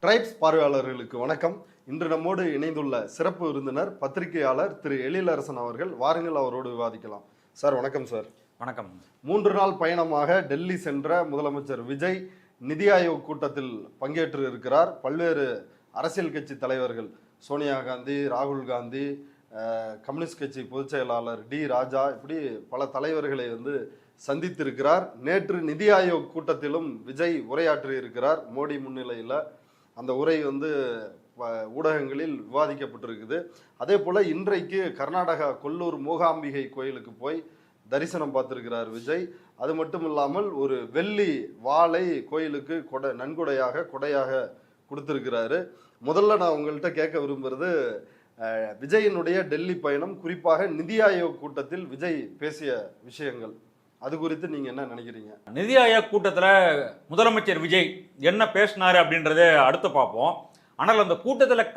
Tribes பார்வையாளர்களுக்கு வணக்கம். இன்று நம்மோடு இணைந்துள்ள சிறப்பு விருந்தினர் பத்திரிகையாளர் திரு எழிலரசன் அவர்கள். வாருங்கள், அவரோடு விவாதிக்கலாம். சார் வணக்கம். சார் வணக்கம். 3 நாள் பயணமாக டெல்லி சென்ற முதலமைச்சர் விஜய் நிதி ஆயோக் கூட்டத்தில் பங்கேற்று இருக்கிறார். பல்வேறு அரசியல் கட்சி தலைவர்கள் சோனியா காந்தி, ராகுல் காந்தி, கம்யூனிஸ்ட் கட்சி பொதுச் செயலாளர் டி ராஜா, இப்படி பல தலைவர்களை சந்தித்திருக்கிறார். நேற்று நிதி ஆயோக் கூட்டத்திலும் விஜய் உரையாற்றி இருக்கிறார் மோடி முன்னிலையில். அந்த உரை ஊடகங்களில் விவாதிக்கப்பட்டிருக்குது. அதே போல் இன்றைக்கு கர்நாடகா கொல்லூர் மூகாம்பிகை கோயிலுக்கு போய் தரிசனம் பார்த்திருக்கிறார் விஜய். அது மட்டும் இல்லாமல் ஒரு வெள்ளி வாளை கோயிலுக்கு நன்கொடையாக கொடுத்திருக்கிறாரு. முதல்ல நான் உங்கள்கிட்ட கேட்க விரும்புறது, விஜயினுடைய டெல்லி பயணம், குறிப்பாக நிதி ஆயோக் கூட்டத்தில் விஜய் பேசிய விஷயங்கள், அது குறித்து நீங்க என்ன நினைக்கிறீங்க? நிதி ஆயோக் கூட்டத்தில் முதலமைச்சர் விஜய் என்ன பேசினாரு அப்படின்றத அடுத்து பார்ப்போம். ஆனால் அந்த கூட்டத்தில்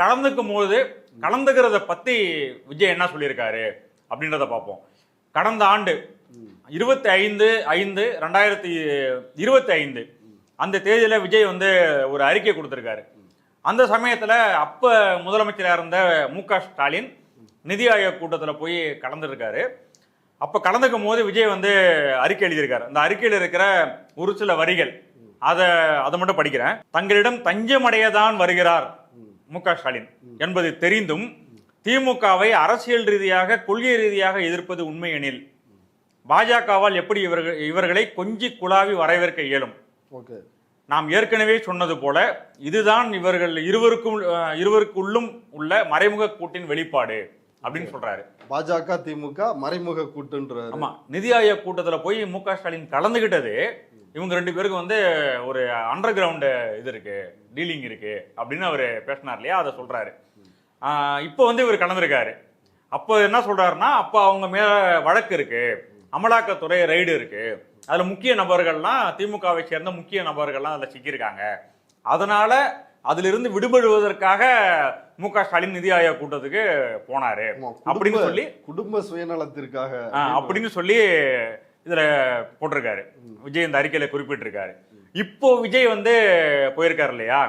கலந்துக்கிறத பத்தி விஜய் என்ன சொல்லியிருக்காரு அப்படின்றத பார்ப்போம். கடந்த ஆண்டு 25/5/2025 அந்த தேதியில விஜய் ஒரு அறிக்கை கொடுத்திருக்காரு. அந்த சமயத்துல அப்ப முதலமைச்சராக இருந்த மு.க. ஸ்டாலின் நிதி ஆயோக் கூட்டத்தில் போய் கலந்துருக்காரு. அப்ப கலந்துக்கும் போது விஜய் அறிக்கை எழுதியிருக்காரு. அந்த அறிக்கையில் இருக்கிற ஒரு சில வரிகள் அதை மட்டும் படிக்கிறேன். தங்களிடம் தஞ்சமடையதான் வருகிறார் மு.க. ஸ்டாலின் என்பது தெரிந்தும் திமுகவை அரசியல் ரீதியாக கொள்கை ரீதியாக எதிர்ப்பது உண்மை எனில் பாஜகவால் எப்படி இவர்களை கொஞ்சி குழாவி வரவேற்க இயலும்? நாம் ஏற்கனவே சொன்னது போல இதுதான் இவர்கள் இருவருக்குள்ளும் உள்ள மறைமுக கூட்டின் வெளிப்பாடு அப்படின்னு சொல்றாரு. பாஜக திமுக மறைமுக கூட்டுன்றாரு. ஆமா, நிதி ஆயோக் கூட்டத்துல போய் மு.க. ஸ்டாலின் கலந்துகிட்டது இவங்க 2 பேருக்கு ஒரு அண்டர் கிரவுண்ட் இது இருக்கு, டீலிங் இருக்கு அப்படின்னு அவர் பேசினார் இல்லையா, அதை சொல்றாரு. இப்போ இவர் கலந்துருக்காரு. அப்போ என்ன சொல்றாருன்னா, அப்போ அவங்க மேல வழக்கு இருக்கு, அமலாக்கத்துறை ரைடு இருக்கு, அதுல முக்கிய நபர்கள்லாம் திமுகவை சேர்ந்த முக்கிய நபர்கள்லாம் அதுல சிக்கியிருக்காங்க. அதனால அதிலிருந்து விடுபடுவதற்காக மு.க. ஸ்டாலின் நிதி ஆயோக் கூட்டத்துக்கு போனாரு அப்படின்னு சொல்லி, குடும்ப சுயநலத்திற்காக அப்படின்னு சொல்லி இதுல போட்டிருக்காரு. விஜய் இந்த அறிக்கையில குறிப்பிட்டிருக்காரு. இப்போ விஜய் போயிருக்காரு இல்லையா,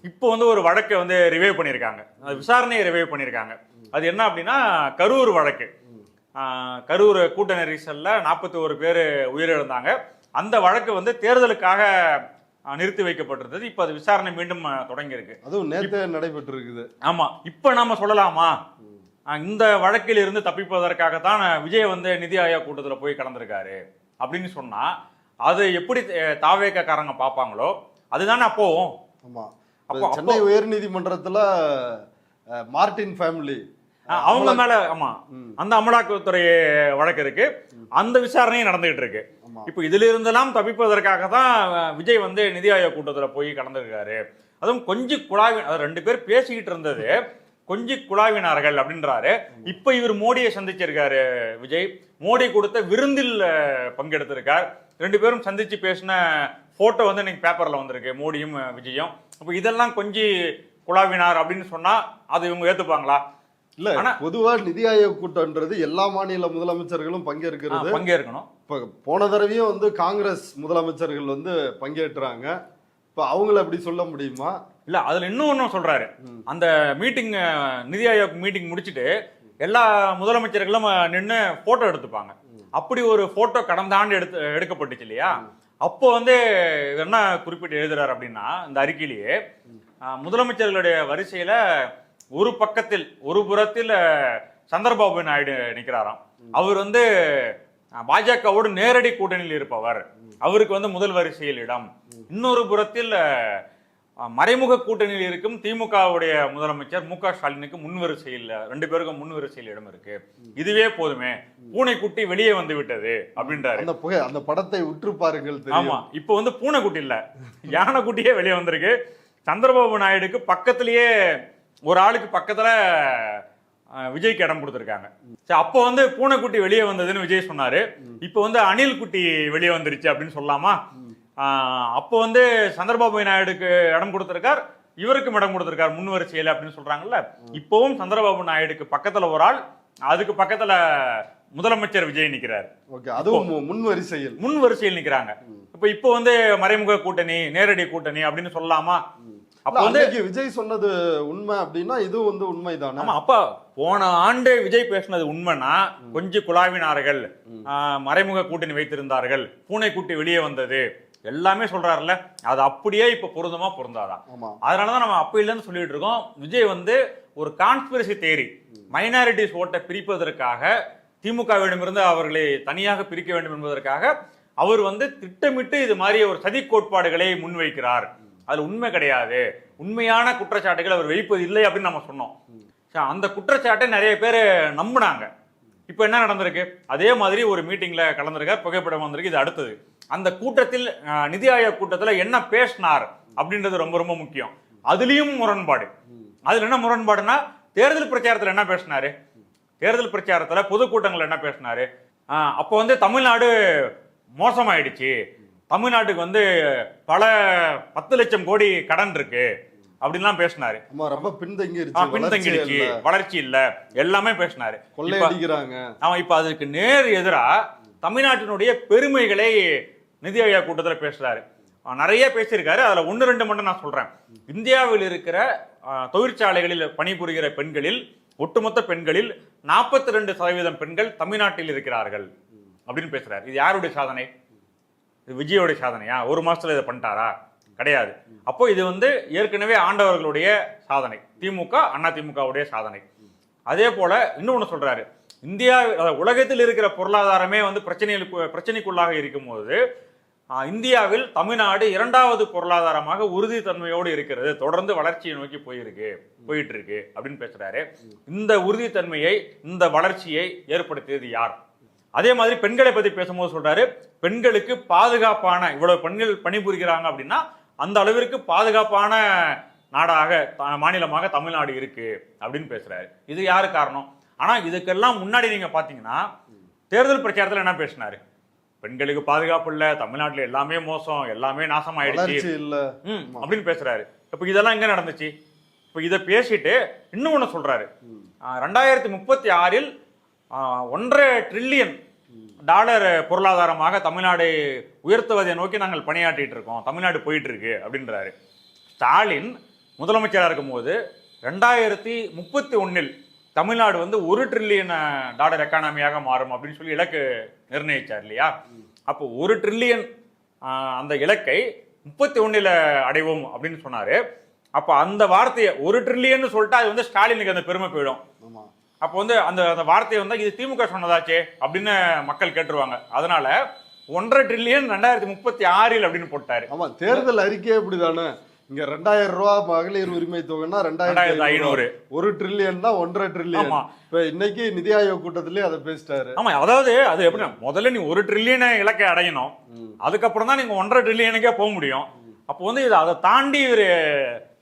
இப்போ ஒரு வழக்கை ரிவைவ் பண்ணியிருக்காங்க, விசாரணையை ரிவைவ் பண்ணியிருக்காங்க. அது என்ன அப்படின்னா, கரூர் வழக்கு. கரூர் கூட்ட நெரிசல்ல 41 பேர் உயிரிழந்தாங்க. அந்த வழக்கு தேர்தலுக்காக நிறுத்தி வைக்கப்பட்டிருந்தது. இப்ப அது விசாரணை மீண்டும் தொடங்கி இருக்கு. அதுவும் நேற்று நடைபெற்று இருக்குது. ஆமா, இப்ப நாம சொல்லலாமா, இந்த வழக்கில் இருந்து தப்பிப்பதற்காகத்தான் விஜய் நிதி ஆயோக் கூட்டத்தில் போய் கலந்திருக்காரு அப்படின்னு சொன்னா அது எப்படி தாவேக்காரங்க பார்ப்பாங்களோ அதுதானே அப்போவும். ஆமா, சென்னை உயர் நீதிமன்றத்துல மார்டின் ஃபேமிலி அவங்க மேல அந்த அமலாக்கத்துறை வழக்கு இருக்கு, அந்த விசாரணையும் நடந்துகிட்டு இருக்கு. இப்ப இதுல இருந்தெல்லாம் தப்பிப்பதற்காக தான் விஜய் நிதி ஆயோக் கூட்டத்துல போய் கலந்துருக்காரு. அதுவும் கொஞ்சம் குழாவி, 2 பேர் பேசிக்கிட்டு இருந்தது கொஞ்சம் குழாவினார்கள் அப்படின்றாரு. இப்ப இவர் மோடியை சந்திச்சிருக்காரு விஜய். மோடி கொடுத்த விருந்தில் பங்கெடுத்திருக்கார். 2 பேரும் சந்திச்சு பேசின போட்டோ இன்னைக்கு பேப்பர்ல வந்திருக்கு, மோடியும் விஜயும். அப்ப இதெல்லாம் கொஞ்சம் குழாவினார் அப்படின்னு சொன்னா அது இவங்க ஏத்துப்பாங்களா? இல்ல, பொதுவா நிதி ஆயோக் கூட்டம்ன்றது எல்லா மாநில முதலமைச்சர்களும் பங்கேற்கணும். இப்ப போன தடவையும் காங்கிரஸ் முதலமைச்சர்கள் பங்கேற்றாங்க. இப்ப அவங்கள அப்படி சொல்ல முடியுமா? இல்ல, அதுல இன்னும் சொல்றாரு. அந்த மீட்டிங், நிதி ஆயோக் மீட்டிங் முடிச்சுட்டு எல்லா முதலமைச்சர்களும் நின்று போட்டோ எடுத்துப்பாங்க. அப்படி ஒரு போட்டோ கடந்த ஆண்டு எடுக்கப்பட்டுச்சு இல்லையா. அப்போ என்ன குறிப்பிட்டு எழுதுறாரு அப்படின்னா, இந்த அறிக்கையிலேயே முதலமைச்சர்களுடைய வரிசையில ஒரு புறத்தில் சந்திரபாபு நாயுடு நிற்கிறாராம். அவர் பாஜகவோடு நேரடி கூட்டணியில் இருப்பவர், அவருக்கு முதல் வரிசையில் இடம். இன்னொரு புறத்தில் மறைமுக கூட்டணியில் இருக்கும் திமுகவுடைய முதலமைச்சர் மு.க. ஸ்டாலினுக்கு முன்வரிசையில், 2 பேருக்கும் முன்வரிசையில் இடம் இருக்கு. இதுவே போதுமே, பூனைக்குட்டி வெளியே வந்து விட்டது அப்படின்றாரு. அந்த படத்தை உற்று பாருங்கள். ஆமா, இப்போ பூனைக்குட்டி இல்ல, யானைக்குட்டியே வெளியே வந்திருக்கு. சந்திரபாபு நாயுடுக்கு பக்கத்திலேயே ஒரு ஆளுக்கு பக்கத்துல விஜய்க்கு இடம் கொடுத்திருக்காங்க. அப்போ பூனைக்குட்டி வெளியே வந்ததுன்னு விஜய் சொன்னாரு. இப்போ அணில் குட்டி வெளியே வந்துருச்சு அப்படின்னு சொல்லலாமா? அப்போ சந்திரபாபு நாயுடுக்கு இடம் கொடுத்திருக்கார், இவருக்கும் இடம் கொடுத்திருக்கார் முன்வரிசையில் அப்படின்னு சொல்றாங்கல்ல. இப்பவும் சந்திரபாபு நாயுடுக்கு பக்கத்துல ஒரு ஆள், அதுக்கு பக்கத்துல முதலமைச்சர் விஜய் நிக்கிறார். அதுவும் முன் வரிசையில் நிக்கிறாங்க. இப்போ மறைமுக கூட்டணி, நேரடி கூட்டணி அப்படின்னு சொல்லலாமா? அப்ப வந்து விஜய் சொன்னது உண்மை அப்படின்னா இது வந்து உண்மைதானே? ஆமா, அப்ப போன ஆண்டு விஜய் பேசினது உண்மைன்னா கொஞ்சம் குழாவினார்கள், மறைமுக கூட்டணி வைத்திருந்தார்கள், பூனை குட்டி வெளியே வந்தது எல்லாமே சொல்றாருல்ல, அது அப்படியே இப்ப பொருந்தமா பொருந்தாதான். அதனாலதான் நம்ம அப்பையில இருந்து சொல்லிட்டு இருக்கோம், விஜய் வந்து ஒரு கான்ஸ்பிரசி தியரி, மைனாரிட்டிஸ் ஓட்டை பிரிப்பதற்காக, திமுகவிடமிருந்து அவர்களை தனியாக பிரிக்க வேண்டும் என்பதற்காக அவர் வந்து திட்டமிட்டு இது மாதிரி ஒரு சதி கோட்பாடுகளை முன்வைக்கிறார். அதுல உண்மை கிடையாது, உண்மையான குற்றச்சாட்டுகள் அவர் வைப்பது இல்லை அப்படின்னு நம்ம சொன்னோம். அந்த குற்றச்சாட்டை நிறைய பேர் நம்பினாங்க. இப்ப என்ன நடந்திருக்கு? அதே மாதிரி ஒரு மீட்டிங்ல கலந்திருக்கார், புகைப்படம் வந்திருக்கு. இது அடுத்தது அந்த கூட்டத்தில், நிதி ஆயோக் கூட்டத்தில் என்ன பேசினார் அப்படின்றது ரொம்ப ரொம்ப முக்கியம். அதுலயும் முரண்பாடு. அதுல என்ன முரண்பாடுனா, தேர்தல் பிரச்சாரத்தில் என்ன பேசினாரு, தேர்தல் பிரச்சாரத்துல பொதுக்கூட்டங்கள் என்ன பேசினாரு, அப்போ வந்து தமிழ்நாடு மோசமாயிடுச்சு, தமிழ்நாட்டுக்கு வந்து பல 10 லட்சம் கோடி கடன் இருக்கு அப்படின்லாம் பேசினாரு. ரொம்ப பின்தங்கிடுச்சு, வளர்ச்சி இல்ல, எல்லாமே பேசினாரு. கொள்ளையடிக்கிறாங்க. அவன் இப்ப அதுக்கு நேர் எதிரா தமிழ்நாட்டினுடைய பெருமைகளை நிதி ஆயோக் கூட்டத்தில் பேசுறாரு. நிறைய பேசியிருக்காரு. அதுல 1-2 மட்டும் நான் சொல்றேன். இந்தியாவில் இருக்கிற தொழிற்சாலைகளில் பணிபுரிகிற பெண்களில், ஒட்டுமொத்த பெண்களில் 42% பெண்கள் தமிழ்நாட்டில் இருக்கிறார்கள் அப்படின்னு பேசுறாரு. இது யாருடைய சாதனை? இது விஜயோடைய சாதனையா? ஒரு மாசத்துல இதை பண்ணிட்டாரா? கிடையாது. அப்போ இது வந்து ஏற்கனவே ஆண்டவர்களுடைய சாதனை, திமுக அண்ணா திமுகவுடைய சாதனை. அதே போல இன்னொன்னு சொல்றாரு, இந்தியா உலகத்தில் இருக்கிற பொருளாதாரமே வந்து பிரச்சனைக்குள்ளாக இருக்கும் போது இந்தியாவில் தமிழ்நாடு 2வது பொருளாதாரமாக உறுதித்தன்மையோடு இருக்கிறது, தொடர்ந்து வளர்ச்சியை நோக்கி போயிட்டு இருக்கு அப்படின்னு பேசுறாரு. இந்த உறுதித்தன்மையை, இந்த வளர்ச்சியை ஏற்படுத்தியது யார்? அதே மாதிரி பெண்களை பத்தி பேசும்போது சொல்றாரு, பெண்களுக்கு பாதுகாப்பான, இவ்வளவு பெண்கள் பணிபுரிகிறாங்க அப்படின்னா அந்த அளவிற்கு பாதுகாப்பான நாடாக, மாநிலமாக தமிழ்நாடு இருக்கு அப்படின்னு பேசுறாரு. இது யாரு காரணம்? ஆனா இதுக்கெல்லாம் முன்னாடி நீங்க பாத்தீங்கன்னா, தேர்தல் பிரச்சாரத்துல என்ன பேசினாரு? பெண்களுக்கு பாதுகாப்பு இல்ல, தமிழ்நாட்டுல எல்லாமே மோசம், எல்லாமே நாசமாயிடுச்சு அப்படின்னு பேசுறாரு. இப்ப இதெல்லாம் எங்க நடந்துச்சு? இப்ப இதை பேசிட்டு இன்னொன்னு சொல்றாரு, 2036 1.5 ட்ரில்லியன் டாலர் பொருளாதாரமாக தமிழ்நாடு உயர்த்துவதை நோக்கி நாங்கள் பணியாற்றிட்டு இருக்கோம், தமிழ்நாடு போயிட்டு இருக்கு அப்படின்றாரு. ஸ்டாலின் முதலமைச்சராக இருக்கும் போது 2031 தமிழ்நாடு வந்து 1 ட்ரில்லியன் டாலர் எக்கானமியாக மாறும் அப்படின்னு சொல்லி இலக்கு நிர்ணயிச்சார் இல்லையா? அப்போ 1 ட்ரில்லியன் அந்த இலக்கை 31 அடைவோம் அப்படின்னு சொன்னாரு. அப்ப அந்த வார்த்தையை 1 ட்ரில்லியன் சொல்லிட்டு அது வந்து ஸ்டாலினுக்கு அந்த பெருமை போயிடும். அப்போ வந்து அந்த வார்த்தையை வந்து இது திமுக சொன்னதாச்சே அப்படின்னு மக்கள் கேட்டுருவாங்க. அதனால 1.5 ட்ரில்லியன் 2036 அப்படின்னு போட்டாரு. ஆமா, தேர்தல் அறிக்கையே அப்படிதானே. இங்க 2000 ரூபாய் மகளிர் உரிமை தொகைன்னா 2500, 1 ட்ரில்லியன்னா 1.5 ட்ரில்லியன். இப்ப இன்னைக்கு நிதி ஆயோக் கூட்டத்திலேயே அதை பேசிட்டாரு. ஆமா, அதாவது அது எப்படி, முதல்ல நீ 1 ட்ரில்லியன் இலக்கை அடையணும், அதுக்கப்புறம் தான் நீங்க 1.5 ட்ரில்லியனுக்கே போக முடியும். அப்போ வந்து இது அதை தாண்டி ஒரு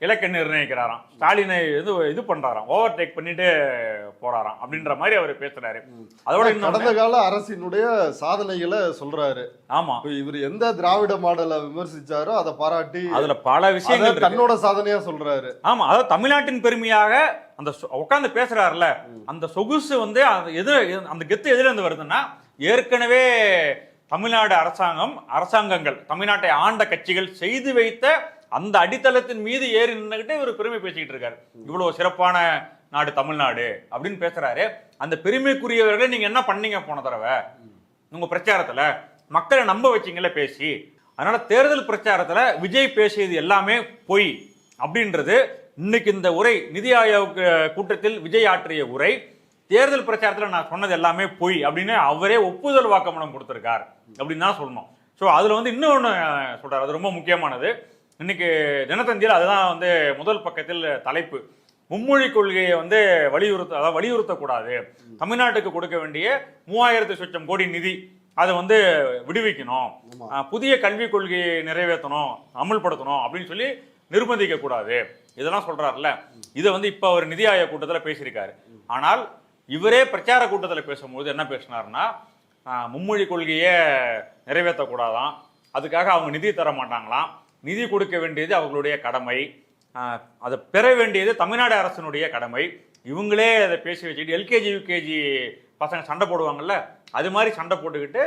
இலக்கை நிர்ணயிக்கிறாராம். ஸ்டாலினை இது பண்றாராம், ஓவர் டேக் பண்ணிட்டு போறாராம் அப்படின்ற மாதிரி அவர் பேசுறாரு. அதோட கடந்த கால அரசினுடைய சாதனைகளை சொல்றாரு. ஆமா, இவர் எந்த திராவிட மாடலை விமர்சிச்சாரோ அதை பாராட்டி அதுல பல விஷயங்கள் தன்னோட சாதனையா சொல்றாரு. ஆமா, அதாவது தமிழ்நாட்டின் பெருமையாக அந்த உட்கார்ந்து பேசுறாருல, அந்த சொகுசு வந்து அந்த கெத்து எதுல இருந்து வருதுன்னா, ஏற்கனவே தமிழ்நாடு அரசாங்கங்கள், தமிழ்நாட்டை ஆண்ட கட்சிகள் செய்து வைத்த அந்த அடித்தளத்தின் மீது ஏறி நின்றுகிட்டு ஒரு பெருமை பேசிக்கிட்டு இருக்காரு. இவ்வளவு சிறப்பான நாடு தமிழ்நாடு அப்படின்னு பேசுறாரு. அந்த பெருமைக்குரியவர்களை நீங்க என்ன பண்ணீங்க போன தடவை உங்க பிரச்சாரத்துல? மக்களை நம்ப வச்சீங்கல்ல பேசி. அதனால தேர்தல் பிரச்சாரத்துல விஜய் பேசியது எல்லாமே பொய் அப்படின்றது இன்னைக்கு இந்த உரை, நிதி ஆயோக் கூட்டத்தில் விஜய் ஆற்றிய உரை, தேர்தல் பிரச்சாரத்தில் நான் சொன்னது எல்லாமே பொய் அப்படின்னு அவரே ஒப்புதல் வாக்குமூலம் கொடுத்திருக்கார் அப்படின்னு தான் சொல்லணும். ஸோ அதுல வந்து இன்னொன்று சொல்றாரு, அது ரொம்ப முக்கியமானது. இன்னைக்கு அதுதான் வந்து முதல் பக்கத்தில் தலைப்பு, மும்மொழி கொள்கையை வந்து வலியுறுத்தக்கூடாது, தமிழ்நாட்டுக்கு கொடுக்க வேண்டிய 3000 லட்சம் கோடி நிதி அதை வந்து விடுவிக்கணும், புதிய கல்விக் கொள்கையை நிறைவேற்றணும், அமல்படுத்தணும் அப்படின்னு சொல்லி நிர்பந்திக்க கூடாது, இதெல்லாம் சொல்றாருல்ல. இதை வந்து இப்ப அவர் நிதி ஆயோக் கூட்டத்தில் பேசியிருக்காரு. ஆனால் இவரே பிரச்சார கூட்டத்தில் பேசும்போது என்ன பேசினார்னா, மும்மொழி கொள்கையை நிறைவேற்றக்கூடாதான், அதுக்காக அவங்க நிதி தர மாட்டாங்களாம், நிதி கொடுக்க வேண்டியது அவங்களுடைய கடமை, அதை பெற வேண்டியது தமிழ்நாடு அரசினுடைய கடமை. இவங்களே அதை பேசி வச்சுக்கிட்டு எல்கேஜி யூகேஜி பசங்க சண்டை போடுவாங்கல்ல, அது மாதிரி சண்டை போட்டுக்கிட்டு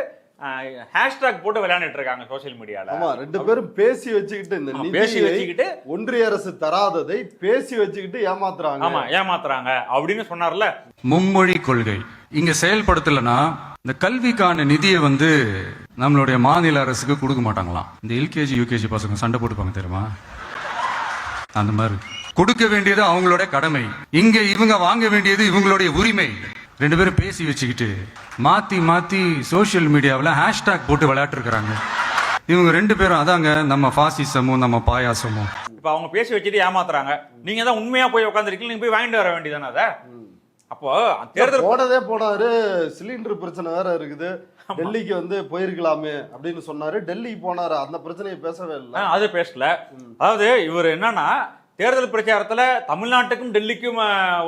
ஹேஷ்டாக் போட்டு விளையாண்டுட்டு இருக்காங்க சோசியல் மீடியால. ஆமா, ரெண்டு பேரும் பேசி வச்சுக்கிட்டு இந்த பேசி வச்சுக்கிட்டு ஒன்றிய அரசு தராததை பேசி வச்சுக்கிட்டு ஏமாத்துறாங்க. ஆமா, ஏமாத்துறாங்க அப்படின்னு சொன்னார்ல. மும்மொழி கொள்கை இங்க செயல்படுத்தலனா இந்த கல்விக்கான நிதியை நம்மளுடைய மாநில அரசுக்கு கொடுக்க மாட்டாங்களாம். இந்த எல்கேஜி யூகேஜி பசங்க சண்டை போட்டுப்பாங்க தெரியுமா, அந்த மாதிரி கொடுக்க வேண்டியது அவங்களோட கடமை, இங்க இவங்க வாங்க வேண்டியது இவங்களுடைய உரிமை. ரெண்டு பேரும் பேசி வச்சுக்கிட்டு மாத்தி மாத்தி சோசியல் மீடியாவில் ஹேஷ்டாக் போட்டு விளையாட்டு இருக்கிறாங்க. இவங்க ரெண்டு பேரும் அதாங்க நம்ம பாசிசமும் நம்ம பாயாசமும். இப்ப அவங்க பேசி வச்சுட்டு ஏமாத்துறாங்க. நீங்க தான் உண்மையா போய் உட்காந்துருக்கீங்க, நீங்க போய் வாங்கிட்டு வர வேண்டியதானே அதை. அப்போ தேர்தல் போனாரு, சிலிண்டர் பிரச்சனை வேற இருக்குது, டெல்லிக்கு போயிருக்கலாமே அப்படின்னு சொன்னாரு. டெல்லிக்கு போனாரு, அந்த பிரச்சனையை பேசவே இல்லை, அது பேசல. அதாவது இவர் என்னன்னா, தேர்தல் பிரச்சாரத்துல தமிழ்நாட்டுக்கும் டெல்லிக்கும்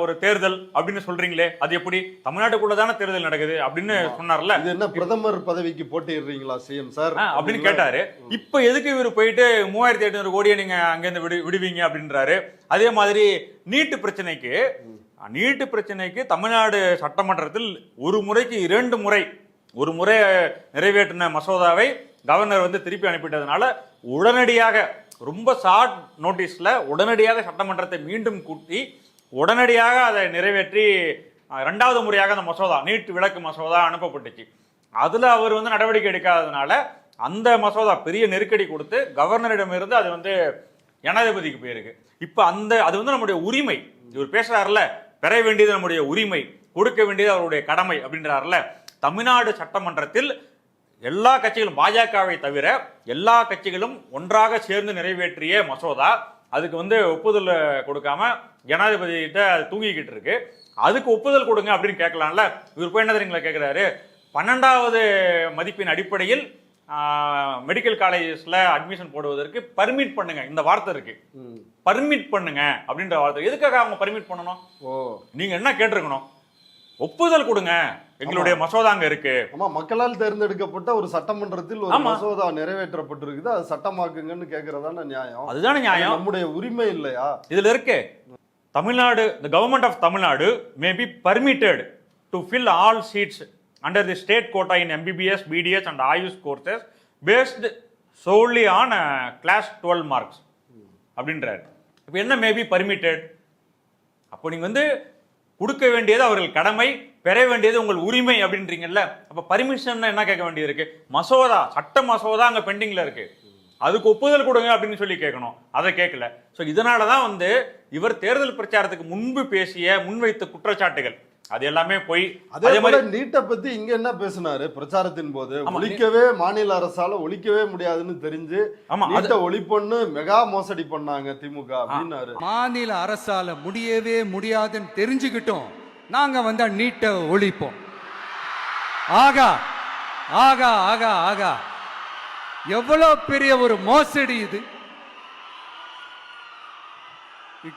ஒரு தேர்தல் அப்படின்னு சொல்றீங்களே, அது எப்படி தமிழ்நாட்டுக்குள்ளதான தேர்தல் நடக்குது அப்படின்னு சொன்னார்ல. இது என்ன பிரதமர் பதவிக்கு போட்டிடுறீங்களா சிஎம் சார் அப்படின்னு கேட்டாரு. இப்ப எதுக்கு இவர் போயிட்டு 3800 கோடியை நீங்க அங்கிருந்து விடுவீங்க அப்படின்றாரு. அதே மாதிரி நீட்டு பிரச்சனைக்கு தமிழ்நாடு சட்டமன்றத்தில் ஒரு முறைக்கு 2 முறை நிறைவேற்றின மசோதாவை கவர்னர் திருப்பி அனுப்பிட்டதுனால உடனடியாக ரொம்ப ஷார்ட் நோட்டீஸ்ல உடனடியாக சட்டமன்றத்தை மீண்டும் கூட்டி உடனடியாக அதை நிறைவேற்றி 2வது முறையாக அந்த மசோதா, நீட் விலக்கு மசோதா அனுப்பப்பட்டுச்சு. அதுல அவர் நடவடிக்கை எடுக்காததுனால அந்த மசோதா பெரிய நெருக்கடி கொடுத்து கவர்னரிடமிருந்து அது ஜனாதிபதிக்கு போயிருக்கு. இப்ப அது நம்முடைய உரிமை. இவர் பேசுறாருல, பெற வேண்டியது நம்முடைய உரிமை, கொடுக்க வேண்டியது அவருடைய கடமை அப்படின்றாருல. தமிழ்நாடு சட்டமன்றத்தில் எல்லா கட்சிகளும், பாஜகவை தவிர எல்லா கட்சிகளும் ஒன்றாக சேர்ந்து நிறைவேற்றிய மசோதா, அதுக்கு ஒப்புதல் கொடுக்காம ஜனாதிபதி கிட்ட தூங்கிக்கிட்டு இருக்கு. அதுக்கு ஒப்புதல் கொடுங்க அப்படின்னு கேட்கலாம்ல. இவர் போய் என்ன தெரியுங்களா கேட்கிறாரு, 12வது மதிப்பின் அடிப்படையில் மெடிக்கல் காலேஜஸ்ல அட்மிஷன் போடுவதற்கு பர்மிட் பண்ணுங்க, இந்த வார்த்தை இருக்கு, பர்மிட் பண்ணுங்க அப்படின்ற வார்த்தை. எதுக்காக அவங்க பர்மிட் பண்ணணும்? நீங்க என்ன கேட்டிருக்கணும், ஒப்புதல் கொடுங்க, எங்களுடைய மசோதா அங்க இருக்கு. ஆமா, மக்களால் தேர்ந்தெடுக்கப்பட்ட ஒரு சட்டமன்றத்தில் ஒரு மசோதா நிறைவேற்றப்பட்டிருக்குது, அது சட்டமாக்குங்கன்னு கேக்குறதான நியாயம். அதுதான நியாயம், நம்முடைய உரிமை இல்லையா இதுல இருக்கு. Tamil Nadu, the government of Tamil Nadu may be permitted to fill all seats under the state quota in MBBS, BDS and Ayush courses based solely on class 12 marks அப்படின்றாரு. இப்போ என்ன மேபி பர்மிட்டட்? அப்போ நீங்க கொடுக்க வேண்டியது அவர்கள் கடமை, பெற வேண்டியது உங்கள் உரிமை அப்படின்றீங்கல்ல. அப்ப பர்மிஷன் என்ன கேட்க வேண்டியது இருக்கு? மசோதா, சட்ட மசோதா அங்க பெண்டிங்ல இருக்கு, அதுக்கு ஒப்புதல் கொடுங்க அப்படின்னு சொல்லி கேட்கணும். அதை கேட்கல. ஸோ இதனாலதான் இவர் தேர்தல் பிரச்சாரத்துக்கு முன்பு முன்வைத்த குற்றச்சாட்டுகள் அது எல்லாமே போய். அதே மாதிரி நீட்டை பத்தி இங்க என்ன பேசினாரு பிரச்சாரத்தின் போது, ஒழிக்கவே மாநில அரசால ஒழிக்கவே முடியாதுன்னு தெரிஞ்சு நீட்டை ஒழிப்பொன்னு மெகா மோசடி பண்ணாங்க திமுக அப்படின்னாரு. மாநில அரசால முடியவே முடியாதுன்னு தெரிஞ்சுக்கிட்டோம், நாங்க நீட்டை ஒழிப்போம். ஆகா ஆகா ஆகா ஆகா, எவ்வளவு பெரிய ஒரு மோசடி இது.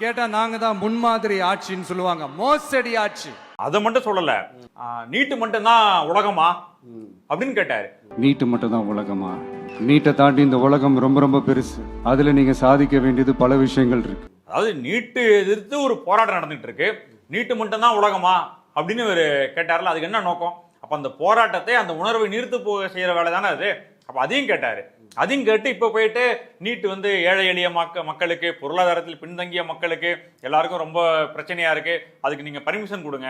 கேட்டா நாங்க தான் முன்மாதிரி ஆட்சின்னு சொல்லுவாங்க, மோசடி ஆட்சி. அதை மட்டும் சொல்லல, நீட்டு மட்டும் தான் உலகமா அப்படின்னு கேட்டாரு. நீட்டு மட்டும் தான் உலகமா? நீட்டை தாண்டி இந்த உலகம் ரொம்ப ரொம்ப பெருசு, அதுல நீங்க சாதிக்க வேண்டியது பல விஷயங்கள் இருக்கு. அதாவது நீட்டு எதிர்த்து ஒரு போராட்டம் நடந்துட்டு இருக்கு, நீட்டு மட்டும் தான் உலகமா அப்படின்னு இவர் கேட்டார்ல. அதுக்கு என்ன நோக்கம்? அப்ப அந்த போராட்டத்தை, அந்த உணர்வை நிறுத்து போக செய்யற வேலை தானே அது. அப்ப அதையும் கேட்டாரு. அதையும் கேட்டு இப்ப போயிட்டு நீட்டு ஏழை எளிய மக்களுக்கு, பொருளாதாரத்தில் பின்தங்கிய மக்களுக்கு எல்லாருக்கும் ரொம்ப பிரச்சனையா இருக்கு, அதுக்கு நீங்க பர்மிஷன் கொடுங்க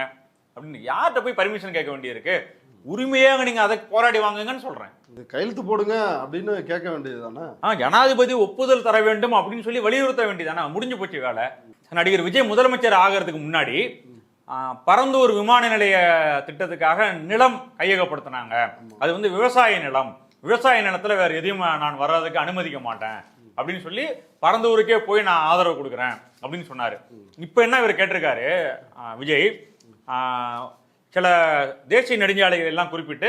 அப்படின்னு யார்கிட்ட போய் பர்மிஷன் கேட்க வேண்டியிருக்கு? உரிமையாக நீங்க அதை போராடி வாங்குங்கன்னு சொல்றேன். கையெழுத்து போடுங்க அப்படின்னு கேட்க வேண்டியதுதானே. ஜனாதிபதி ஒப்புதல் தர வேண்டும் அப்படின்னு சொல்லி வலியுறுத்த வேண்டியதானே. முடிஞ்சு போச்சு வேலை. நடிகர் விஜய் முதலமைச்சர் ஆகிறதுக்கு முன்னாடி பரந்தூர் விமான நிலைய திட்டத்துக்காக நிலம் கையகப்படுத்தினாங்க. அது விவசாய நிலம், விவசாய நிலத்துல வேற எதையும் நான் வர்றதுக்கு அனுமதிக்க மாட்டேன் அப்படின்னு சொல்லி பரந்தூருக்கே போய் நான் ஆதரவு கொடுக்குறேன் அப்படின்னு சொன்னாரு. இப்ப என்ன இவர் கேட்டிருக்காரு விஜய், சில தேசிய நெடுஞ்சாலைகள் எல்லாம் குறிப்பிட்டு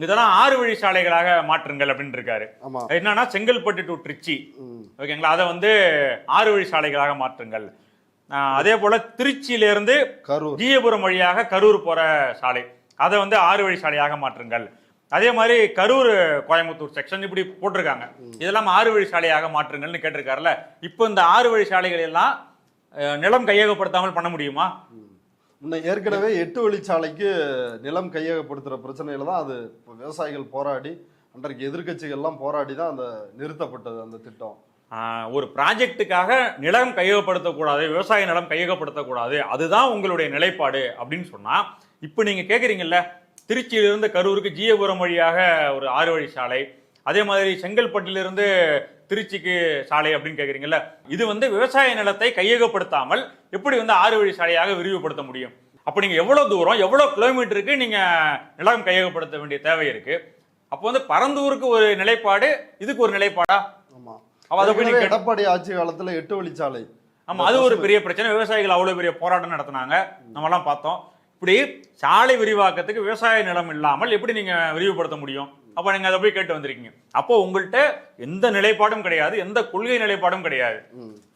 இதெல்லாம் 6 வழி சாலைகளாக மாற்றுங்கள் அப்படின்னு இருக்காரு. என்னன்னா செங்கல்பட்டு டு திருச்சி, ஓகேங்களா, அதை 6 வழி சாலைகளாக மாற்றுங்கள். அதே போல திருச்சியிலிருந்து ஜீயபுரம் வழியாக கரூர் போற சாலை, அதை 6 வழி சாலையாக மாற்றுங்கள். அதே மாதிரி கரூர் கோயம்புத்தூர் செக்ஷன் இப்படி போட்டிருக்காங்க, இதெல்லாம் 6 வழி சாலையாக மாற்றுங்கள்னு கேட்டிருக்காருல்ல. இப்போ இந்த 6 வழி சாலைகள் எல்லாம் நிலம் கையகப்படுத்தாமல் பண்ண முடியுமா? ஏற்கனவே 8 வழிச்சாலைக்கு நிலம் கையகப்படுத்துற பிரச்சனையில தான் அது விவசாயிகள் போராடி அன்றைக்கு எதிர்க்கட்சிகள்லாம் போராடி தான் அந்த நிறுத்தப்பட்டது அந்த திட்டம். ஒரு ப்ராஜெக்டுக்காக நிலம் கையகப்படுத்தக்கூடாது, விவசாய நிலம் கையகப்படுத்தக்கூடாது, அதுதான் உங்களுடைய நிலைப்பாடு அப்படின்னு சொன்னா, இப்போ நீங்க கேக்குறீங்கல்ல, திருச்சியிலிருந்து கரூருக்கு ஜீயபுரம் வழியாக ஒரு 6 வழி சாலை, அதே மாதிரி செங்கல்பட்டிலிருந்து திருச்சிக்கு சாலை அப்படின்னு கேக்குறீங்கல்ல, இது விவசாய நிலத்தை கையகப்படுத்தாமல் எப்படி 6 வழி சாலையாக விரிவுபடுத்த முடியும்? அப்ப நீங்க எவ்வளவு தூரம், எவ்வளவு கிலோமீட்டருக்கு நீங்க நிலம் கையகப்படுத்த வேண்டிய தேவை இருக்கு? அப்போ பரந்தூருக்கு ஒரு நிலைப்பாடு, இதுக்கு ஒரு நிலைப்பாடா? ஆமா, அது எடப்பாடி ஆட்சி காலத்துல 8 வழிச்சாலை. ஆமா, அது ஒரு பெரிய பிரச்சனை. விவசாயிகள் அவ்வளவு பெரிய போராட்டம் நடத்தினாங்க, நம்ம எல்லாம் பார்த்தோம். இப்படி சாலை விரிவாக்கத்துக்கு விவசாய நிலம் இல்லாமல் எப்படி நீங்க விரிவுபடுத்த முடியும்? அப்ப நீங்க அதை போய் கேட்டு வந்திருக்கீங்க. அப்போ உங்கள்கிட்ட எந்த நிலைப்பாடும் கிடையாது, எந்த கொள்கை நிலைப்பாடும் கிடையாது.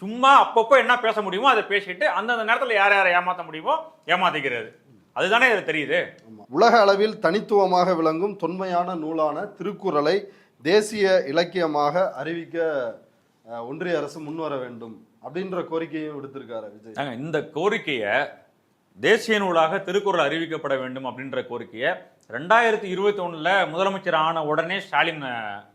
சும்மா அப்பப்போ என்ன பேச முடியுமோ அதை பேசிட்டு அந்தந்த நேரத்துல யாரை ஏமாத்த முடியுமோ ஏமாத்திக்கிறது. அதுதானே இது தெரியுது. உலக அளவில் தனித்துவமாக விளங்கும் தொன்மையான நூலான திருக்குறளை தேசிய இலக்கியமாக அறிவிக்க ஒன்றிய அரசு முன்வர வேண்டும் அப்படின்ற கோரிக்கையும் விடுத்திருக்காரு விஜய். இந்த கோரிக்கையை, தேசிய நூலாக திருக்குறள் அறிவிக்கப்பட வேண்டும் அப்படின்ற கோரிக்கையை 2021 முதலமைச்சர் ஆன உடனே ஸ்டாலின்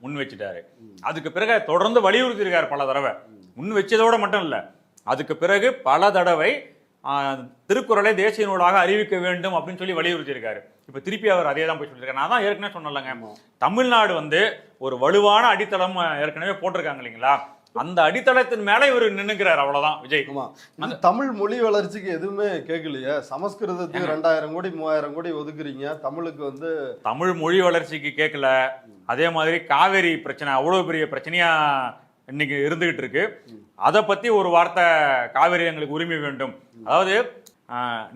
முன் வச்சுட்டாரு. அதுக்கு பிறகு தொடர்ந்து வலியுறுத்தி இருக்காரு பல தடவை. முன் வச்சதோட மட்டும் இல்ல, அதுக்கு பிறகு பல தடவை திருக்குறளை தேசிய நூலாக அறிவிக்க வேண்டும் அப்படின்னு சொல்லி வலியுறுத்தி இருக்காரு. இப்ப திருப்பி அவர் அதே தான் போய் சொல்லியிருக்காரு. நான் தான் ஏற்கனவே சொன்னலங்க, தமிழ்நாடு ஒரு வலுவான அடித்தளம் ஏற்கனவே போட்டிருக்காங்க இல்லைங்களா, அந்த அடித்தளத்தின் மேல இவர் நின்னுக்கிறார். அவ்வளவுதான் விஜய். அந்த தமிழ் மொழி வளர்ச்சிக்கு எதுவுமே கேட்கலையே. சமஸ்கிருதத்துக்கு 2000 கோடி 3000 கோடி ஒதுக்குறீங்க, தமிழுக்கு தமிழ் மொழி வளர்ச்சிக்கு கேட்கல. அதே மாதிரி காவேரி பிரச்சனை அவ்வளவு பெரிய பிரச்சனையா இன்னைக்கு இருந்துகிட்டு இருக்கு. அதை பத்தி ஒரு வார்த்தை, காவேரி எங்களுக்கு உரிமை வேண்டும். அதாவது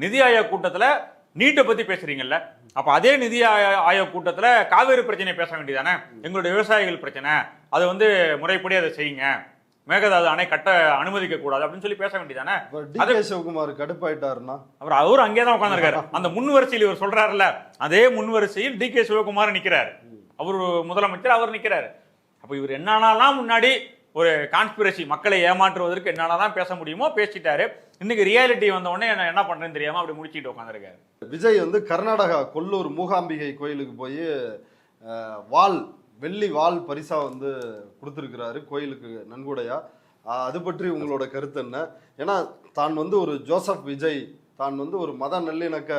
நிதி ஆயோக் கூட்டத்துல நீட்டை பத்தி பேசுறீங்கல்ல, அப்ப அதே நிதி ஆயோக் கூட்டத்துல காவேரி பிரச்சனை பேச வேண்டியதானே? எங்களுடைய விவசாயிகள் பிரச்சனை, அது முறைப்படி அதை செய்யுங்க, மேகதாது அணை கட்ட அனுமதிக்க கூடாது அப்படின்னு சொல்லி பேச வேண்டியதானே? சிவகுமார் கடுப்பாயிட்டாருன்னா அவரு அங்கேதான் உட்கார்ந்துருக்காரு. அந்த முன்வரிசையில் இவர் சொல்றாருல்ல, அதே முன்வரிசையில் DK சிவகுமார் நிக்கிறாரு. அவரு முதலமைச்சர், அவர் நிக்கிறாரு. அப்ப இவர் என்னன்னாலாம் முன்னாடி ஒரு கான்ஸ்பிரசி, மக்களை ஏமாற்றுவதற்கு என்னென்னதான் பேச முடியுமோ பேசிட்டாரு. இன்னைக்கு ரியாலிட்டி வந்த உடனே என்ன பண்றேன்னு தெரியாம அப்படி முடிச்சுட்டு உட்காந்துருக்காரு. விஜய் கர்நாடகா கொல்லூர் மூகாம்பிகை கோயிலுக்கு போய் வெள்ளி வால் பரிசா கொடுத்துருக்கிறாரு கோயிலுக்கு நன்கொடையா. அது பற்றி உங்களோட கருத்து என்ன? ஏன்னா தான் ஒரு ஜோசப் விஜய், தான் ஒரு மத நல்லிணக்க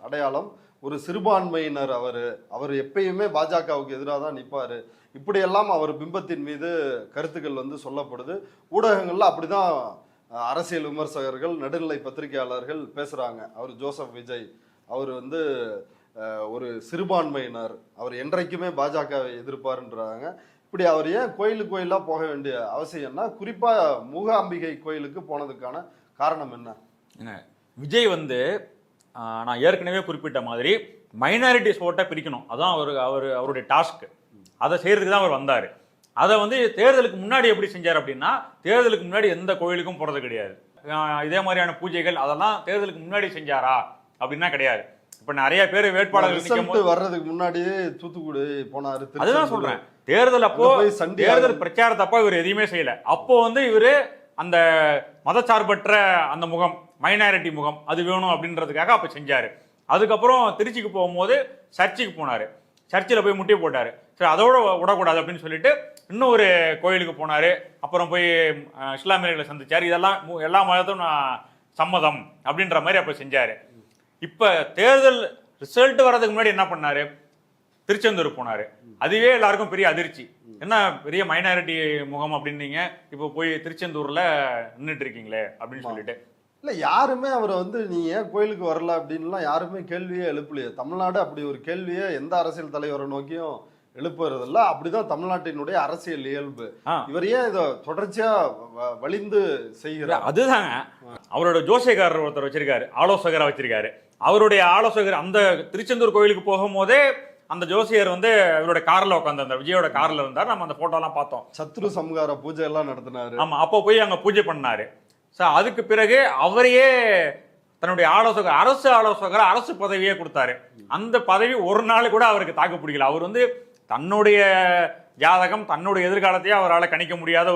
அடையாளம், ஒரு சிறுபான்மையினர், அவர் எப்பயுமே பாஜகவுக்கு எதிராக தான் நிற்பாரு, இப்படியெல்லாம் அவர் பிம்பத்தின் மீது கருத்துக்கள் சொல்லப்படுது. ஊடகங்கள்ல அப்படிதான் அரசியல் விமர்சகர்கள், நடுநிலை பத்திரிகையாளர்கள் பேசுறாங்க. அவர் ஜோசப் விஜய், அவர் ஒரு சிறுபான்மையினர், அவர் என்றைக்குமே பாஜகவை எதிர்ப்பாருன்றாங்க. இப்படி அவர் ஏன் கோயிலா போக வேண்டிய அவசியம்னா, குறிப்பா மூகாம்பிகை கோயிலுக்கு போனதுக்கான காரணம் என்ன? விஜய் நான் ஏற்கனவே குறிப்பிட்ட மாதிரி மைனாரிட்டிஸ் ஓட்டை பிரிக்கணும், அதான் அவருடைய டாஸ்க். அதை செய்யறதுக்கு தான் அவர் வந்தாரு. அதை தேர்தலுக்கு முன்னாடி எப்படி செஞ்சார் அப்படின்னா, தேர்தலுக்கு முன்னாடி எந்த கோயிலுக்கும் போறது கிடையாது. இதே மாதிரியான பூஜைகள் அதெல்லாம் தேர்தலுக்கு முன்னாடி செஞ்சாரா அப்படின்னா கிடையாது. இப்ப நிறைய பேர் வேட்பாளர்கள் வர்றதுக்கு முன்னாடியே தூத்துக்குடி போனாரு. அதுதான் சொல்றேன், தேர்தல் அப்போ தேர்தல் பிரச்சாரத்தப்போ இவர் எதையுமே செய்யல. அப்போ இவரு அந்த மதச்சார்பற்ற அந்த முகம், மைனாரிட்டி முகம், அது வேணும் அப்படின்றதுக்காக அப்ப செஞ்சாரு. அதுக்கப்புறம் திருச்சிக்கு போகும்போது சர்ச்சுக்கு போனாரு, சர்ச்சில் போய் முட்டி போட்டாரு. சரி, அதோட விடக்கூடாது அப்படின்னு சொல்லிட்டு இன்னும் ஒரு கோயிலுக்கு போனாரு. அப்புறம் போய் இஸ்லாமியர்களை சந்திச்சாரு. இதெல்லாம் எல்லா மதத்தும் சம்மதம் அப்படின்ற மாதிரி அப்ப செஞ்சாரு. இப்ப தேர்தல் ரிசல்ட் வர்றதுக்கு முன்னாடி என்ன பண்ணாரு? திருச்செந்தூர் போனாரு. அதுவே எல்லாருக்கும் பெரிய அதிர்ச்சி. என்ன பெரிய மைனாரிட்டி முகம் அப்படின்னீங்க, இப்போ போய் திருச்செந்தூர்ல நின்றுட்டு இருக்கீங்களே அப்படின்னு சொல்லிட்டு. இல்ல, யாருமே அவரை நீ ஏன் கோயிலுக்கு வரல அப்படின்லாம் யாருமே கேள்வியே எழுப்பலையே. தமிழ்நாடு அப்படி ஒரு கேள்வியே எந்த அரசியல் தலைவரை நோக்கியும் எழுப்புறதில்ல. அப்படிதான் தமிழ்நாட்டினுடைய அரசியல் இயல்பு. இவர் ஏன் இதை தொடர்ச்சியா வலிந்து செய்கிறார்? அதுதாங்க, அவரோட ஜோசியக்காரர் ஒருத்தர் வச்சிருக்காரு, ஆலோசகரா வச்சிருக்காரு. அவருடைய ஆலோசகர் அந்த திருச்செந்தூர் கோயிலுக்கு போகும்போதே அந்த ஜோசியர் இவரோட கார்ல உட்காந்து, விஜயோட கார்ல இருந்தார். நம்ம அந்த போட்டோ எல்லாம் பார்த்தோம். சத்ரு சம்ஹார பூஜை எல்லாம் நடத்தினாரு. ஆமா, அப்போ போய் அங்க பூஜை பண்ணாரு. அதுக்கு பிறகு அவரையே தன்னுடைய அரசு ஆலோசகர், அரசு பதவியே கொடுத்தாரு. அந்த பதவி ஒரு நாள் கூட அவருக்கு தாக்கு பிடிக்கல. அவர் தன்னுடைய ஜாதகம், தன்னுடைய எதிர்காலத்தையே அவரால் கணிக்க முடியாத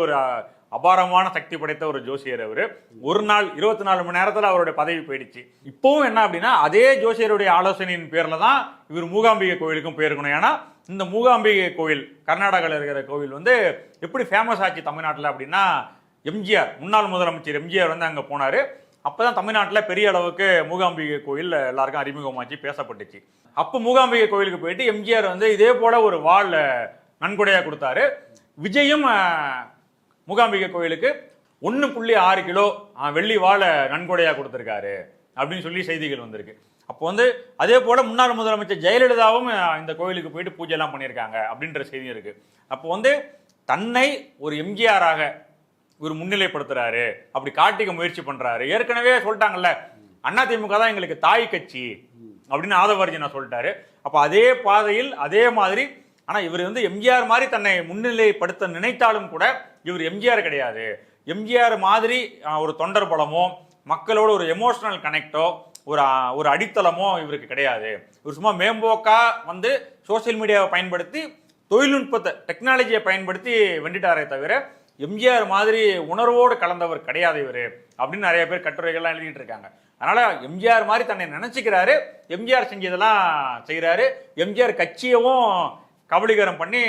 அபாரமான சக்தி படைத்த ஒரு ஜோசியர் அவரு. ஒரு நாள் 24 மணி நேரத்துல அவருடைய பதவி போயிடுச்சு. இப்பவும் என்ன அப்படின்னா அதே ஜோசியருடைய ஆலோசனையின் பேர்ல தான் இவர் மூகாம்பிகை கோவிலுக்கும் போயிருக்கணும். ஏன்னா இந்த மூகாம்பிகை கோவில் கர்நாடகாவில் இருக்கிற கோவில் வந்து எப்படி ஃபேமஸ் ஆச்சு தமிழ்நாட்டில் அப்படின்னா, எம்ஜிஆர் முன்னாள் முதலமைச்சர் எம்ஜிஆர் வந்து அங்கே போனாரு. அப்பதான் தமிழ்நாட்டில் பெரிய அளவுக்கு மூகாம்பிகை கோயில் எல்லாருக்கும் அறிமுகமாச்சு, பேசப்பட்டுச்சு. அப்போ மூகாம்பிகை கோயிலுக்கு போயிட்டு எம்ஜிஆர் வந்து இதே போல ஒரு வாள் நன்கொடையா கொடுத்தாரு. விஜயும் மூகாம்பிகை கோயிலுக்கு 1.6 கிலோ வெள்ளி வாழை நன்கொடையா கொடுத்திருக்காரு அப்படின்னு சொல்லி செய்திகள் வந்திருக்கு. அப்போ வந்து அதே போல முன்னாள் முதலமைச்சர் ஜெயலலிதாவும் இந்த கோயிலுக்கு போயிட்டு பூஜை எல்லாம் பண்ணியிருக்காங்க அப்படின்ற செய்தி இருக்கு. அப்போ வந்து தன்னை ஒரு எம்ஜிஆராக இவர் முன்னிலைப்படுத்துறாரு, அப்படி காட்டிக்க முயற்சி பண்றாரு. ஏற்கனவே சொல்லிட்டாங்கல்ல, அதிமுக தான் எங்களுக்கு தாய் கட்சி அப்படின்னு ஆதவர்ஜனா சொல்லிட்டாரு. அப்ப அதே பாதையில் அதே மாதிரி, ஆனா இவர் வந்து எம்ஜிஆர் மாதிரி தன்னை முன்னிலைப்படுத்த நினைத்தாலும் கூட இவர் எம்ஜிஆர் கிடையாது. எம்ஜிஆர் மாதிரி ஒரு தொண்டர் பலமோ மக்களோட ஒரு எமோஷனல் கனெக்டோ ஒரு அடித்தளமோ இவருக்கு கிடையாது. இவர் சும்மா மேம்போக்கா வந்து சோசியல் மீடியாவை பயன்படுத்தி தொழில்நுட்பத்தை டெக்னாலஜியை பயன்படுத்தி வெண்டிட்டாரே தவிர எம்ஜிஆர் மாதிரி உணர்வோடு கலந்தவர் கிடையாது இவரு அப்படின்னு நிறைய பேர் கட்டுரைகள்லாம் எழுதிட்டு இருக்காங்க. அதனால எம்ஜிஆர் மாதிரி தன்னை நினைச்சுக்கிறாரு, எம்ஜிஆர் செஞ்சதெல்லாம் செய்யறாரு, எம்ஜிஆர் கட்சியவும் கபலீகரம் பண்ணி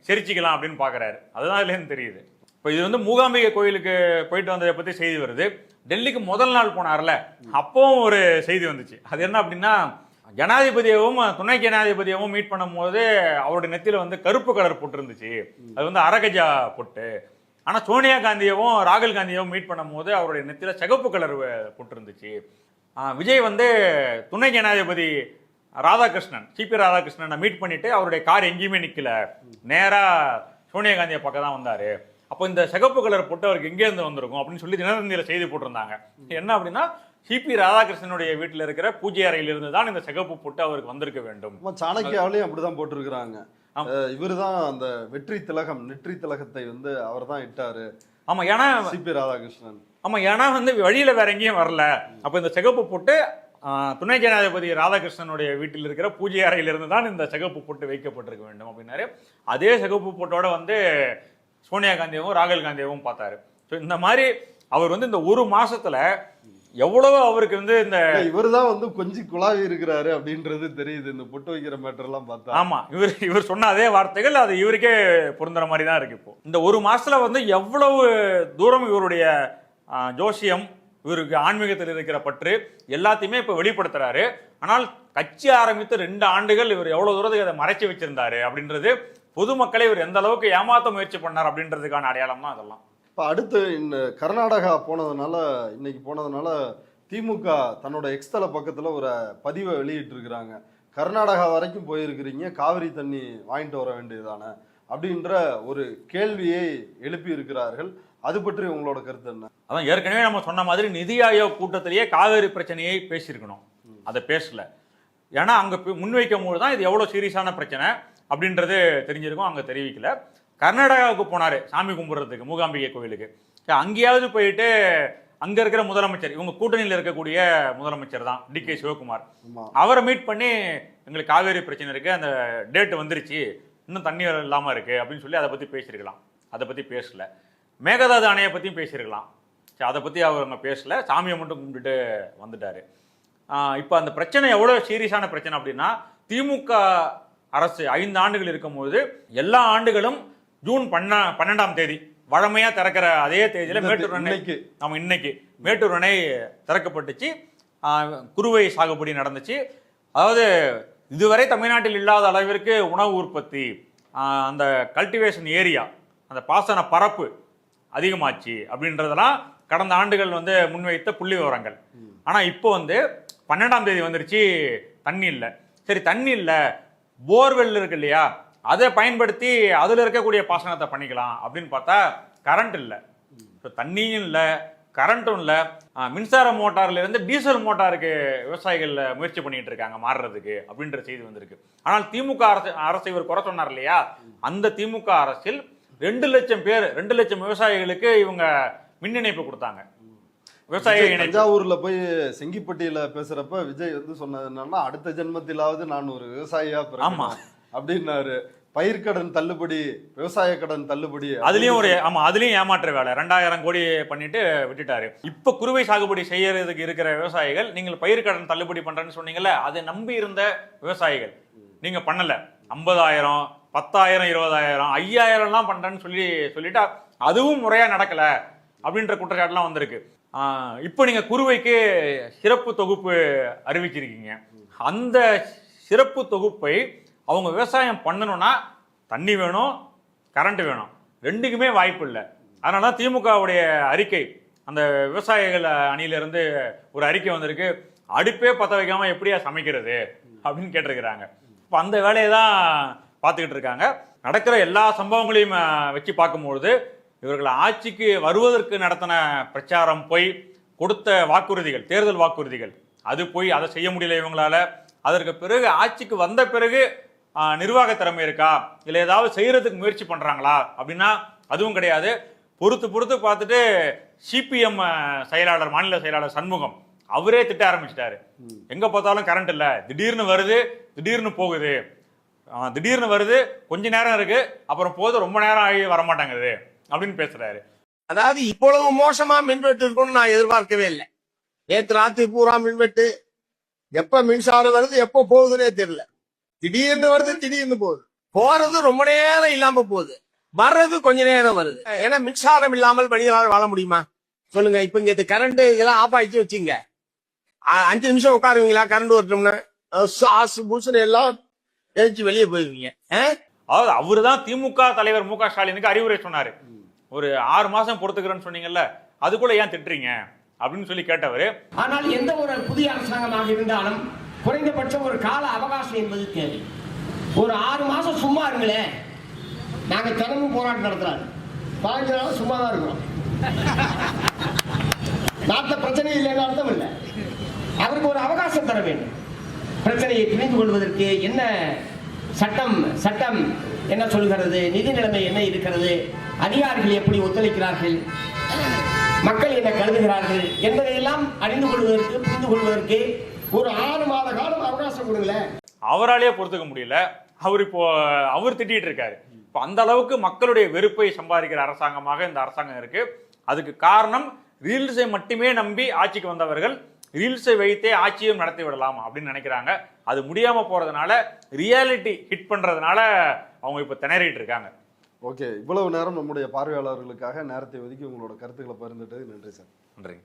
சிரிச்சிக்கலாம் அப்படின்னு பாக்குறாரு. அதுதான் இதுலேருந்து தெரியுது. இப்போ இது வந்து மூகாம்பிகை கோயிலுக்கு போயிட்டு வந்ததை பத்தி செய்தி வருது. டெல்லிக்கு முதல் நாள் போனார்ல, அப்பவும் ஒரு செய்தி வந்துச்சு. அது என்ன அப்படின்னா, ஜனாதிபதியவும் துணை ஜனாதிபதியவும் மீட் பண்ணும் போது அவருடைய நெத்தியில வந்து கருப்பு கலர் பொட்டு இருந்துச்சு. அது வந்து அரகஜா பொட்டு. ஆனா சோனியா காந்தியவும் ராகுல் காந்தியவும் மீட் பண்ணும் போது அவருடைய நெத்தியில சிகப்பு கலர் பொட்டு இருந்துச்சு. விஜய் வந்து துணை ஜனாதிபதி ராதாகிருஷ்ணன் சிபி ராதாகிருஷ்ணனை மீட் பண்ணிட்டு அவருடைய கார் எங்கேயுமே நிக்கல, நேரா சோனியா காந்தியை பக்கம் தான் வந்தாரு. அப்போ இந்த சிகப்பு கலர் பொட்டு அவருக்கு எங்கே இருந்து வந்திருக்கும் அப்படின்னு சொல்லி தினத்தந்தியில செய்தி போட்டிருந்தாங்க. என்ன அப்படின்னா, சிபி ராதாகிருஷ்ணனுடைய வீட்டில் இருக்கிற பூஜை அறையில் இருந்து தான் இந்த சிகப்பு பொட்டு அவருக்கு வந்திருக்க வேண்டும். சாணக்கியாவிலையும் அப்படிதான் போட்டிருக்கிறாங்க. இவர் தான் அந்த வெற்றி திலகம் நெற்றி திலகத்தை வந்து அவர் தான் இட்டாரு. ஆமா, ஏன்னா சிபி ராதாகிருஷ்ணன். ஆமா, ஏன்னா வந்து வழியில வேற எங்கேயும் வரல. அப்ப இந்த சிகப்பு பொட்டு துணை ஜனாதிபதி ராதாகிருஷ்ணனுடைய வீட்டில் இருக்கிற பூஜை அறையிலிருந்து தான் இந்த சிகப்பு பொட்டு வைக்கப்பட்டிருக்க வேண்டும் அப்படின்னாரு. அதே சிகப்பு பொட்டோட வந்து சோனியா காந்தியவும் ராகுல் காந்தியவும் பார்த்தாரு. ஸோ இந்த மாதிரி அவர் வந்து இந்த ஒரு மாசத்துல எவ்வளவு அவருக்கு வந்து இந்த இவர் தான் வந்து கொஞ்சம் குழாவி இருக்கிறாரு அப்படின்றது தெரியுது இந்த பொட்டு வைக்கிற மேட்டர் எல்லாம் பார்த்தா. ஆமா, இவர் சொன்ன அதே வார்த்தைகள் அது இவருக்கே பொருந்துற மாதிரி தான் இருக்கு. இப்போ இந்த ஒரு மாசத்துல வந்து எவ்வளவு தூரம் இவருடைய ஜோசியம், இவருக்கு ஆன்மீகத்தில் இருக்கிற பற்று எல்லாத்தையுமே இப்ப வெளிப்படுத்துறாரு. ஆனால் கட்சி ஆரம்பித்து 2 ஆண்டுகள் இவர் எவ்வளவு தூரத்துக்கு அதை மறைச்சு வச்சிருந்தாரு அப்படின்றது, பொதுமக்களை இவர் எந்த அளவுக்கு ஏமாத்த முயற்சி பண்ணார் அப்படின்றதுக்கான அடையாளம் தான் அதெல்லாம். இப்போ அடுத்து இந்த கர்நாடகா இன்னைக்கு போனதுனால திமுக தன்னோட எக்ஸ்தல பக்கத்துல ஒரு பதிவை வெளியிட்டு இருக்கிறாங்க. கர்நாடகா வரைக்கும் போயிருக்கிறீங்க, காவிரி தண்ணி வாங்கிட்டு வர வேண்டியதானே அப்படின்ற ஒரு கேள்வியை எழுப்பி இருக்கிறார்கள். அது பற்றி உங்களோட கருத்து என்ன? அதான் ஏற்கனவே நம்ம சொன்ன மாதிரி நிதி ஆயோக் கூட்டத்திலேயே காவிரி பிரச்சனையை பேசியிருக்கணும், அதை பேசல. ஏன்னா அங்க முன்வைக்கும் போது தான் இது எவ்வளவு சீரியஸான பிரச்சனை அப்படின்றது தெரிஞ்சிருக்கும், அங்க தெரிவிக்கல. கர்நாடகாவுக்கு போனாரு சாமி கும்பிடுறதுக்கு மூகாம்பிகை கோவிலுக்கு. அங்கேயாவது போயிட்டு அங்க இருக்கிற முதலமைச்சர், இவங்க கூட்டணியில் இருக்கக்கூடிய முதலமைச்சர் தான் DK சிவகுமார், அவரை மீட் பண்ணி எங்களுக்கு காவேரி பிரச்சனை இருக்கு, அந்த டேட் வந்துருச்சு, இன்னும் தண்ணி இல்லாம இருக்கு அப்படின்னு சொல்லி அதை பத்தி பேசியிருக்கலாம். அதை பத்தி பேசல. மேகதாது அணையை பத்தியும் பேசியிருக்கலாம். அதை பத்தி அவங்க பேசல, சாமியை மட்டும் கும்பிட்டுட்டு வந்துட்டாரு. இப்போ அந்த பிரச்சனை எவ்வளவு சீரியஸான பிரச்சனை அப்படின்னா, திமுக அரசு 5 ஆண்டுகள் இருக்கும்போது எல்லா ஆண்டுகளும் ஜூன் 12ஆம் தேதி வழமையா திறக்கிற அதே தேதியில மேட்டூர் அணை, நம்ம இன்னைக்கு மேட்டூர் அணை திறக்கப்பட்டுச்சு. குறுவை சாகுபடி நடந்துச்சு. அதாவது இதுவரை தமிழ்நாட்டில் இல்லாத அளவிற்கு உணவு உற்பத்தி, அந்த கல்டிவேஷன் ஏரியா, அந்த பாசன பரப்பு அதிகமாச்சு அப்படின்றதெல்லாம் கடந்த ஆண்டுகள் வந்து முன்வைத்த புள்ளி விவரங்கள். ஆனா இப்போ வந்து 12ஆம் தேதி வந்துருச்சு, தண்ணி இல்லை. சரி, தண்ணி இல்லை, போர்வெல் இருக்கு இல்லையா, அதை பயன்படுத்தி அதுல இருக்கக்கூடிய பாசனத்தை பண்ணிக்கலாம் அப்படின்னு பார்த்தா கரண்ட் இல்லை, தண்ணியும் இல்லை, கரண்ட்டும் இல்லை. மின்சார மோட்டார்ல இருந்து டீசல் மோட்டாருக்கு விவசாயிகள் முயற்சி பண்ணிட்டு இருக்காங்க மாறுறதுக்கு அப்படின்ற செய்தி வந்திருக்கு. ஆனால் திமுக அரசு இவர் குறை சொன்னார் இல்லையா, அந்த திமுக அரசில் 2 லட்சம் பேர், 2 லட்சம் விவசாயிகளுக்கு இவங்க மின் இணைப்பு கொடுத்தாங்க. தஞ்சாவூர்ல போய் செங்கிப்பட்டியில பேசுறப்ப விஜய் வந்து சொன்னது என்னன்னா, அடுத்த ஜென்மத்திலாவது நான் ஒரு விவசாயியா பிறக்கணும் அப்படின்னாரு. பயிர்க்கடன் தள்ளுபடி, விவசாய கடன் தள்ளுபடி, அதுலயும் ஏமாற்ற வேலை 2000 கோடி பண்ணிட்டு விட்டுட்டாரு. இப்ப குறுவை சாகுபடி செய்யறதுக்கு இருக்கிற விவசாயிகள், நீங்கள் பயிர்க்கடன் தள்ளுபடி பண்றேன்னு சொன்னீங்கல்ல, அதை நம்பி இருந்த விவசாயிகள் நீங்க பண்ணல. 50,000, 10,000, 20,000, 5,000 எல்லாம் பண்றேன்னு சொல்லிட்டா அதுவும் முறையா நடக்கல அப்படின்ற குற்றச்சாட்டுலாம் வந்திருக்கு. இப்போ நீங்க குறுவைக்கு சிறப்பு தொகுப்பு அறிவிச்சிருக்கீங்க. அந்த சிறப்பு தொகுப்பை அவங்க விவசாயம் பண்ணணும்னா தண்ணி வேணும், கரண்ட் வேணும், ரெண்டுக்குமே வாய்ப்பு இல்லை. அதனால தான் திமுகவுடைய அறிக்கை, அந்த விவசாயிகள் அணியிலிருந்து ஒரு அறிக்கை வந்திருக்கு, அடுப்பே பற்ற வைக்காம எப்படியா சமைக்கிறது அப்படின்னு கேட்டிருக்கிறாங்க. இப்போ அந்த வேலையை தான் பார்த்துக்கிட்டு இருக்காங்க. நடக்கிற எல்லா சம்பவங்களையும் வச்சு பார்க்கும்பொழுது இவர்கள் ஆட்சிக்கு வருவதற்கு நடத்தின பிரச்சாரம் போய், கொடுத்த வாக்குறுதிகள், தேர்தல் வாக்குறுதிகள், அது போய் அதை செய்ய முடியல இவங்களால. அதற்கு பிறகு ஆட்சிக்கு வந்த பிறகு நிர்வாக திறமை இருக்கா, இல்லை ஏதாவது செய்யறதுக்கு முயற்சி பண்றாங்களா அப்படின்னா அதுவும் கிடையாது. பொறுத்து பார்த்துட்டு சிபிஎம் செயலாளர், மாநில செயலாளர் சண்முகம் அவரே திட்ட ஆரம்பிச்சிட்டாரு. எங்க பார்த்தாலும் கரண்ட் இல்ல, திடீர்னு வருது, திடீர்னு போகுது, திடீர்னு வருது, கொஞ்ச நேரம் இருக்கு, அப்புறம் போது, ரொம்ப நேரம் ஆகி வரமாட்டாங்குது அப்படின்னு பேசுறாரு. அதாவது இவ்வளவு மோசமா மின்வெட்டு இருக்கும்னு நான் எதிர்பார்க்கவே இல்லை. நேற்று ராத்திரி பூரா மின்வெட்டு, எப்ப மின்சாரம் வருது எப்ப போகுதுன்னே தெரியல. திடீர்னு வருது, திடீர்னு போகுது, போறது ரொம்ப நேரம் இல்லாம போகுது, வர்றது கொஞ்ச நேரம் வருது. ஏன்னா மின்சாரம் இல்லாமல் மனிதனால் வாழ முடியுமா சொல்லுங்க? இப்ப இங்க கரண்ட் இதெல்லாம் ஆஃப் ஆயிடுச்சு வச்சுங்க, 5 நிமிஷம் உட்காருவீங்களா? கரண்ட் வரட்டும்னா பூசணி எல்லாம் எழுச்சி வெளியே போயிருவீங்க. அதாவது அவருதான் திமுக தலைவர் மு க ஸ்டாலினுக்கு அறிவுரை சொன்னாரு. ஒரு 6 மாசம் பொறுத்துக்கிறேன்னு சொன்னீங்கல்ல, அதுக்குள்ள ஏன் திட்டுறீங்க அப்படின்னு சொல்லி கேட்டவர். ஆனால் எந்த ஒரு புதிய அரசாங்கமாக இருந்தாலும் குறைந்தபட்சம் ஒரு கால அவகாசம் என்பது தேவை. ஒரு 6 மாசம் சும்மா இருங்களேன். நாங்க தினமும் போராட்டம் நடத்துறாரு, 15 நாள் சும்மா தான் இருக்கிறோம். நாட்டில் பிரச்சனை இல்லைன்னு அர்த்தம் இல்லை. அவருக்கு ஒரு அவகாசம் தர வேண்டும். பிரச்சனையை புரிந்து கொள்வதற்கு என்ன சட்டம் என்ன சொல்கிறது, நிதி நிலைமை என்ன இருக்கிறது, அதிகாரிகள் எப்படி ஒத்துழைக்கிறார்கள், மக்கள் என்ன கருதுகிறார்கள் என்பதையெல்லாம் அறிந்து கொள்வதற்கு, புரிந்து கொள்வதற்கு ஒரு 6 மாத காலம் அவகாசம் கொடுங்களேன். அவராலேயே பொறுத்துக்க முடியல. அவர் திட்டிட்டு இருக்காரு. இப்போ அந்த அளவுக்கு மக்களுடைய வெறுப்பை சம்பாதிக்கிற அரசாங்கமாக இந்த அரசாங்கம் இருக்கு. அதுக்கு காரணம் ரீல்ஸை மட்டுமே நம்பி ஆட்சிக்கு வந்தவர்கள் ரீல்ஸை வைத்தே ஆட்சியும் நடத்தி விடலாம் அப்படின்னு நினைக்கிறாங்க. அது முடியாம போறதுனால, ரியாலிட்டி ஹிட் பண்றதுனால அவங்க இப்ப திணறிட்டு இருக்காங்க. ஓகே, இவ்வளவு நேரம் நம்முடைய பார்வையாளர்களுக்காக நேரத்தை ஒதுக்கி உங்களோட கருத்துக்களை பகிர்ந்துட்டது நன்றி சார். நன்றி.